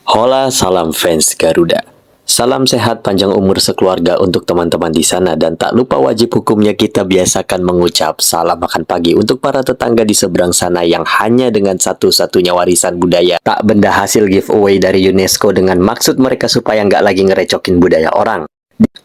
Hola, salam fans Garuda. Salam sehat panjang umur sekeluarga untuk teman-teman di sana dan tak lupa wajib hukumnya kita biasakan mengucap salam makan pagi untuk para tetangga di seberang sana yang hanya dengan satu-satunya warisan budaya tak benda hasil giveaway dari UNESCO dengan maksud mereka supaya nggak lagi ngerecokin budaya orang.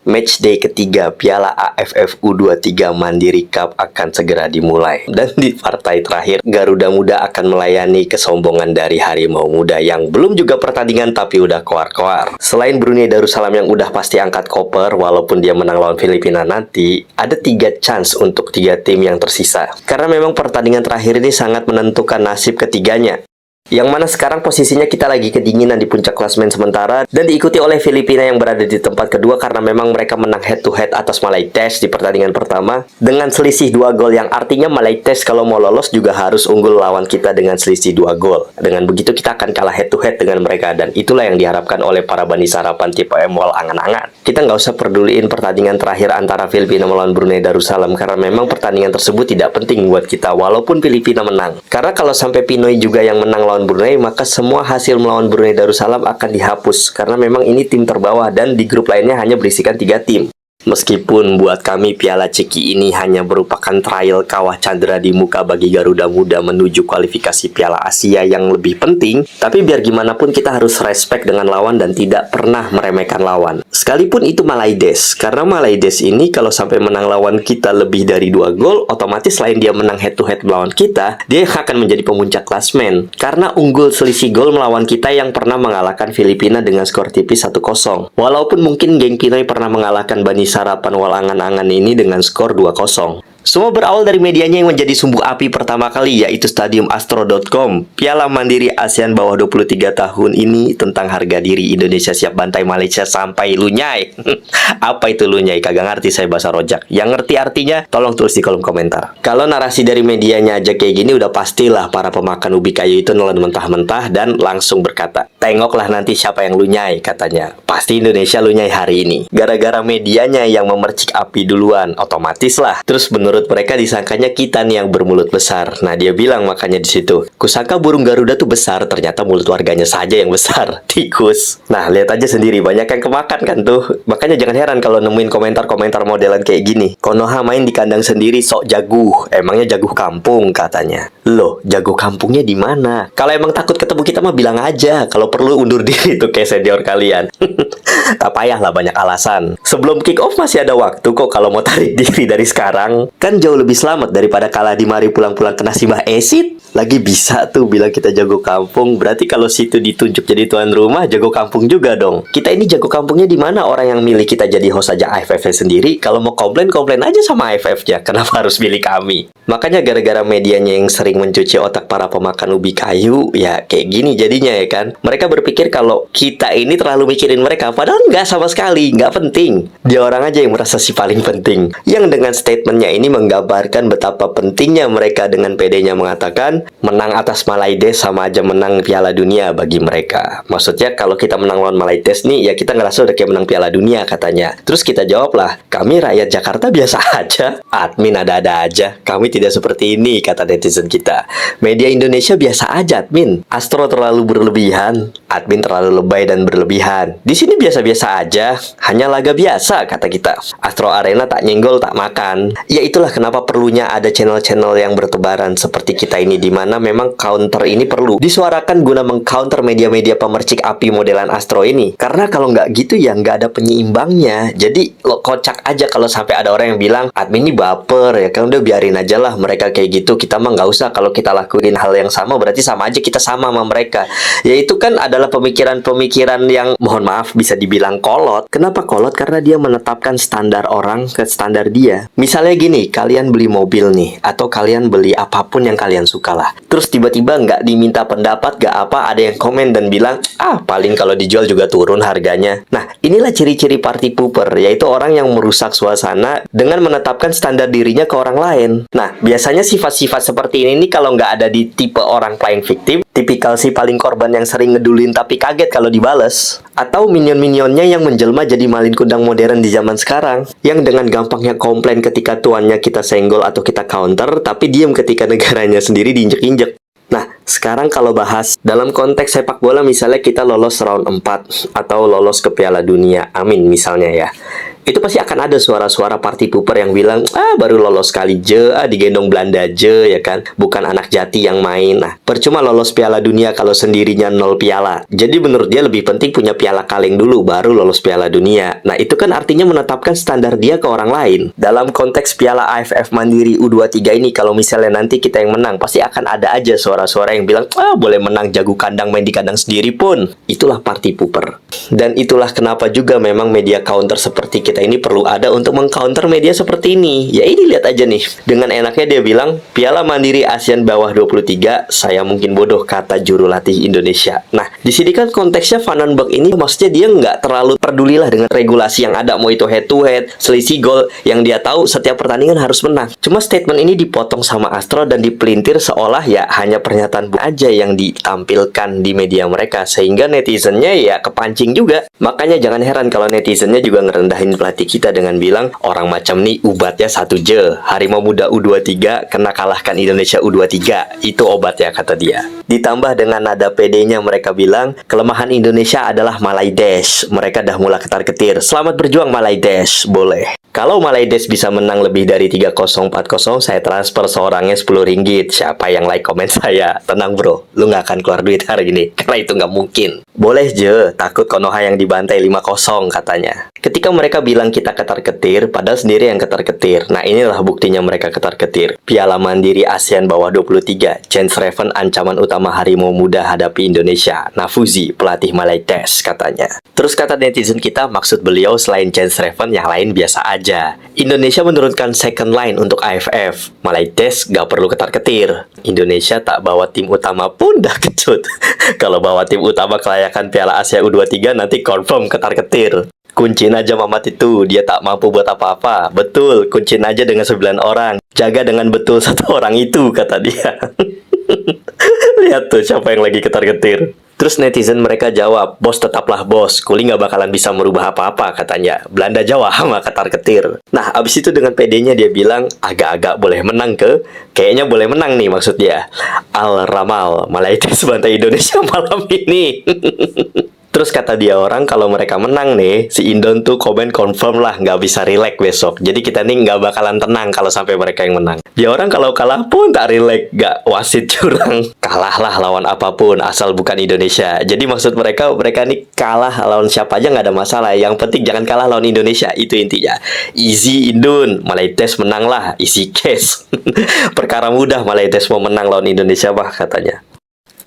Matchday ketiga Piala AFF U23 Mandiri Cup akan segera dimulai. Dan di partai terakhir, Garuda Muda akan melayani kesombongan dari Harimau Muda yang belum juga pertandingan tapi udah koar-koar. Selain Brunei Darussalam yang udah pasti angkat koper walaupun dia menang lawan Filipina nanti, ada 3 chance untuk 3 tim yang tersisa. Karena memang pertandingan terakhir ini sangat menentukan nasib ketiganya. Yang mana sekarang posisinya kita lagi kedinginan di puncak klasemen sementara dan diikuti oleh Filipina yang berada di tempat kedua karena memang mereka menang head to head atas Malaites di pertandingan pertama dengan selisih 2 gol yang artinya Malaites kalau mau lolos juga harus unggul lawan kita dengan selisih 2 gol. Dengan begitu kita akan kalah head to head dengan mereka dan itulah yang diharapkan oleh para bani sarapan tipe MWOL angan-angan. Kita nggak usah peduliin pertandingan terakhir antara Filipina melawan Brunei Darussalam karena memang pertandingan tersebut tidak penting buat kita walaupun Filipina menang. Karena kalau sampai Pinoy juga yang menang lawan Brunei, maka semua hasil melawan Brunei Darussalam akan dihapus karena memang ini tim terbawah dan di grup lainnya hanya berisikan 3 tim. Meskipun buat kami Piala Ceki ini hanya merupakan trial kawah candera di muka bagi Garuda Muda menuju kualifikasi Piala Asia yang lebih penting, tapi biar gimana pun kita harus respect dengan lawan dan tidak pernah meremehkan lawan. Sekalipun itu Malaites, karena Malaites ini kalau sampai menang lawan kita lebih dari 2 gol, otomatis selain dia menang head to head melawan kita, dia akan menjadi pemuncak klasmen. Karena unggul selisih gol melawan kita yang pernah mengalahkan Filipina dengan skor tipis 1-0. Walaupun mungkin geng Pinoy pernah mengalahkan Bani Sarapan wal angan-angan ini dengan skor 2-0. Semua berawal dari medianya yang menjadi sumbu api pertama kali, yaitu Stadium Astro.com. Piala Mandiri ASEAN bawah 23 tahun ini tentang harga diri Indonesia siap bantai Malaysia sampai lunyai. Apa itu lunyai? Kagak ngerti saya bahasa rojak. Yang ngerti artinya, tolong tulis di kolom komentar. Kalau narasi dari medianya aja kayak gini, udah pastilah para pemakan ubi kayu itu nelan mentah-mentah dan langsung berkata, tengoklah nanti siapa yang lunyai, katanya. Pasti Indonesia lunyai hari ini. Gara-gara medianya yang memercik api duluan, otomatis lah. Terus menurut mereka disangkanya kita nih yang bermulut besar. Nah, dia bilang makanya di situ, kusangka burung Garuda tuh besar, ternyata mulut warganya saja yang besar. Tikus. Nah, lihat aja sendiri, banyak yang kemakan kan tuh. Makanya jangan heran kalau nemuin komentar-komentar modelan kayak gini. Konoha main di kandang sendiri sok jaguh. Emangnya jaguh kampung katanya. Loh, jago kampungnya di mana? Kalau emang takut ketemu kita mah bilang aja. Kalau perlu undur diri tuh kayak senior kalian. Tak payahlah banyak alasan. Sebelum kick off masih ada waktu kok kalau mau tarik diri dari sekarang. Kan jauh lebih selamat daripada kalah di mari pulang-pulang kena simbah esit. Lagi bisa tuh bilang kita jago kampung. Berarti kalau situ ditunjuk jadi tuan rumah, jago kampung juga dong. Kita ini jago kampungnya di mana orang yang milih kita jadi host aja AFF sendiri? Kalau mau komplain aja sama AFF-nya. Kenapa harus milih kami? Makanya gara-gara medianya yang sering mencuci otak para pemakan ubi kayu, ya kayak gini jadinya ya kan. Mereka berpikir kalau kita ini terlalu mikirin mereka, padahal nggak sama sekali, nggak penting. Dia orang aja yang merasa si paling penting. Yang dengan statementnya ini menggambarkan betapa pentingnya mereka dengan pedenya mengatakan menang atas Malaites sama aja menang Piala Dunia bagi mereka. Maksudnya kalau kita menang lawan Malaites nih, ya kita ngerasa udah kayak menang Piala Dunia katanya. Terus kita jawablah, kami rakyat Jakarta biasa aja. Admin ada-ada aja. Kami tidak seperti ini, kata netizen kita. Media Indonesia biasa aja, admin. Astro terlalu berlebihan. Admin terlalu lebay dan berlebihan. Di sini biasa-biasa aja. Hanya laga biasa, kata kita. Astro Arena tak nyenggol, tak makan. Ya itulah kenapa perlunya ada channel-channel yang bertebaran seperti kita ini, di mana memang counter ini perlu disuarakan guna mengcounter media-media pemercik api modelan Astro ini. Karena kalau nggak gitu ya nggak ada penyeimbangnya. Jadi lo kocak aja kalau sampai ada orang yang bilang admin ini baper ya kan, udah biarin aja lah mereka kayak gitu, kita mah nggak usah. Kalau kita lakuin hal yang sama berarti sama aja kita sama mereka. Ya itu kan adalah pemikiran-pemikiran yang mohon maaf bisa dibilang kolot. Kenapa kolot? Karena dia menetapkan standar orang ke standar dia. Misalnya gini, kalian beli mobil nih, atau kalian beli apapun yang kalian suka lah. Terus tiba-tiba nggak diminta pendapat, nggak apa, ada yang komen dan bilang, paling kalau dijual juga turun harganya. Nah, inilah ciri-ciri party pooper, yaitu orang yang merusak suasana dengan menetapkan standar dirinya ke orang lain. Nah, biasanya sifat-sifat seperti ini nih kalau nggak ada di tipe orang playing victim, tipikal si paling korban yang sering ngedulin tapi kaget kalau dibales. Atau minion-minionnya yang menjelma jadi malin kundang modern di zaman sekarang, yang dengan gampangnya komplain ketika tuannya kita senggol atau kita counter, tapi diem ketika negaranya sendiri diinjek-injek. Nah, sekarang kalau bahas dalam konteks sepak bola, misalnya kita lolos round 4 atau lolos ke Piala Dunia, amin misalnya ya. Itu pasti akan ada suara-suara party pooper yang bilang, baru lolos kali digendong Belanda ya kan, bukan anak jati yang main. Nah, percuma lolos Piala Dunia kalau sendirinya 0 piala. Jadi menurut dia lebih penting punya piala kaleng dulu, baru lolos Piala Dunia. Nah, itu kan artinya menetapkan standar dia ke orang lain. Dalam konteks Piala AFF Mandiri U23 ini, kalau misalnya nanti kita yang menang, pasti akan ada aja suara-suara yang bilang, boleh menang jago kandang main di kandang sendiri pun. Itulah party pooper. Dan itulah kenapa juga memang media counter seperti kita ini perlu ada untuk mengcounter media seperti ini. Ya ini lihat aja nih, dengan enaknya dia bilang Piala Mandiri ASEAN bawah 23, saya mungkin bodoh, kata juru latih Indonesia. Nah, di sini kan konteksnya Van den Berg ini maksudnya dia nggak terlalu pedulilah dengan regulasi yang ada, mau itu head to head, selisih gol, yang dia tahu setiap pertandingan harus menang. Cuma statement ini dipotong sama Astro dan dipelintir seolah ya hanya pernyataan aja yang ditampilkan di media mereka, sehingga netizennya ya kepancing juga. Makanya jangan heran kalau netizennya juga ngerendahin pelatih kita dengan bilang, orang macam nih ubatnya satu je, Harimau Muda U23 kena kalahkan Indonesia U23, itu obat ya, kata dia. Ditambah dengan nada PD-nya mereka bilang, kelemahan Indonesia adalah Malaidesh, mereka dah mulai ketar-ketir, selamat berjuang Malaidesh, boleh. Kalau Malaidesh bisa menang lebih dari 3-0, 4-0, saya transfer seorangnya 10 ringgit. Siapa yang like komen saya? Tenang bro, lu nggak akan keluar duit hari ini, karena itu nggak mungkin. Boleh je, takut Konoha yang dibantai 5-0 katanya. Ketika mereka bilang kita ketar-ketir, padahal sendiri yang ketar-ketir. Nah inilah buktinya mereka ketar-ketir. Piala Mandiri ASEAN bawah 23, Chance Raven ancaman utama Harimau Muda hadapi Indonesia. Nafuzi, pelatih Malaidesh katanya. Terus kata netizen kita, maksud beliau selain Chance Raven yang lain biasa aja. Indonesia menurunkan second line untuk AFF. Malaidesh gak perlu ketar-ketir. Indonesia tak bawa tim utama pun dah kecut. Kalau bawa tim utama kelayakan Piala Asia U23 nanti confirm ketar-ketir. Kunciin aja Mamat itu, dia tak mampu buat apa-apa. Betul, kunciin aja dengan 9 orang. Jaga dengan betul satu orang itu, kata dia. Lihat tuh siapa yang lagi ketar-ketir. Terus netizen mereka jawab, bos tetaplah bos, Kuli nggak bakalan bisa merubah apa-apa katanya. Belanda Jawa sama ketar-ketir. Nah, abis itu dengan PD-nya dia bilang, agak-agak boleh menang kayaknya boleh menang nih maksud dia. Al Ramal, Malaidesh bantai Indonesia malam ini. Terus kata dia orang kalau mereka menang nih, si Indon tuh komen confirm lah nggak bisa relax besok. Jadi kita nih nggak bakalan tenang kalau sampai mereka yang menang. Dia orang kalau kalah pun tak relax, nggak wasit curang. Kalahlah lawan apapun asal bukan Indonesia. Jadi maksud mereka nih kalah lawan siapa aja nggak ada masalah. Yang penting jangan kalah lawan Indonesia, itu intinya. Easy Indon, Malaidesh menang lah, easy case. Perkara mudah Malaidesh mau menang lawan Indonesia bah katanya.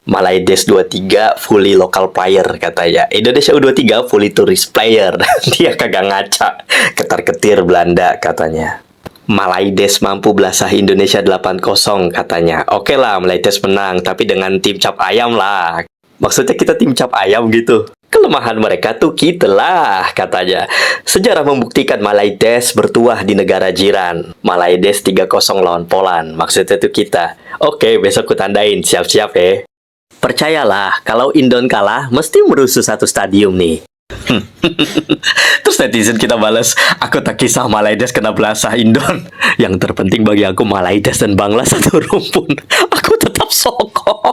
Malaidesh 23 fully local player katanya. Indonesia U23 fully tourist player. Dia kagak ngaca. Ketar-ketir Belanda katanya. Malaidesh mampu belasah Indonesia 8-0 katanya. Oke lah Malaidesh menang, tapi dengan tim cap ayam lah. Maksudnya kita tim cap ayam gitu. Kelemahan mereka tuh kita lah katanya. Sejarah membuktikan Malaidesh bertuah di negara jiran. Malaidesh 3-0 lawan Poland. Maksudnya tuh kita. Oke, besok kutandain, siap-siap ya. Percayalah, kalau Indon kalah, mesti merusuh satu stadium nih. Terus netizen kita balas, aku tak kisah Malaidesh kena belasah Indon. Yang terpenting bagi aku Malaidesh dan Bangla satu rumpun. Aku tetap sokong.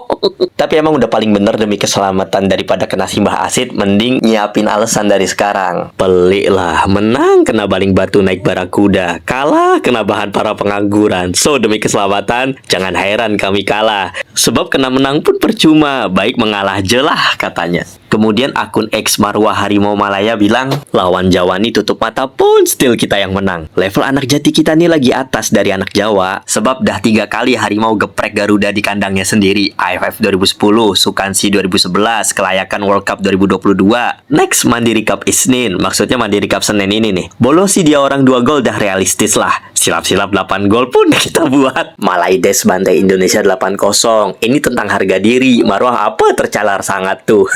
Tapi emang udah paling bener demi keselamatan daripada kena simbah asid, mending nyiapin alasan dari sekarang. Pelik lah, menang kena baling batu naik barakuda, kalah kena bahan para pengangguran. So demi keselamatan, jangan heran kami kalah. Sebab kena menang pun percuma, baik mengalah jelah katanya. Kemudian akun X Marwah Harimau Malaya bilang, lawan Jawa nih tutup mata pun still kita yang menang. Level anak jati kita nih lagi atas dari anak Jawa. Sebab dah 3 kali Harimau geprek Garuda di kandangnya sendiri. AFF 2010, Sukansi 2011, kelayakan World Cup 2022. Next Mandiri Cup Isnin, maksudnya Mandiri Cup Senin ini nih. Bolos sih dia orang 2 gol dah realistis lah. Silap-silap 8 gol pun kita buat. Malaidesh bantai Indonesia 8-0. Ini tentang harga diri. Marwah apa tercalar sangat tuh.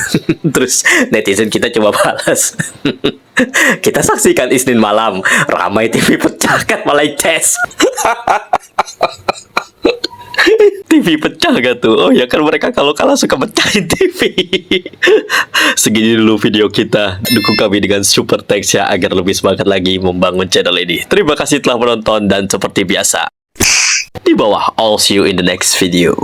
Terus netizen kita coba balas. Kita saksikan Isnin malam, ramai TV pecah kan Malaidesh. TV pecah gak tuh? Oh ya kan mereka kalau kalah suka pecahin TV. Segini dulu video kita. Dukung kami dengan super thanks ya agar lebih semangat lagi membangun channel ini. Terima kasih telah menonton dan seperti biasa, di bawah, I'll see you in the next video.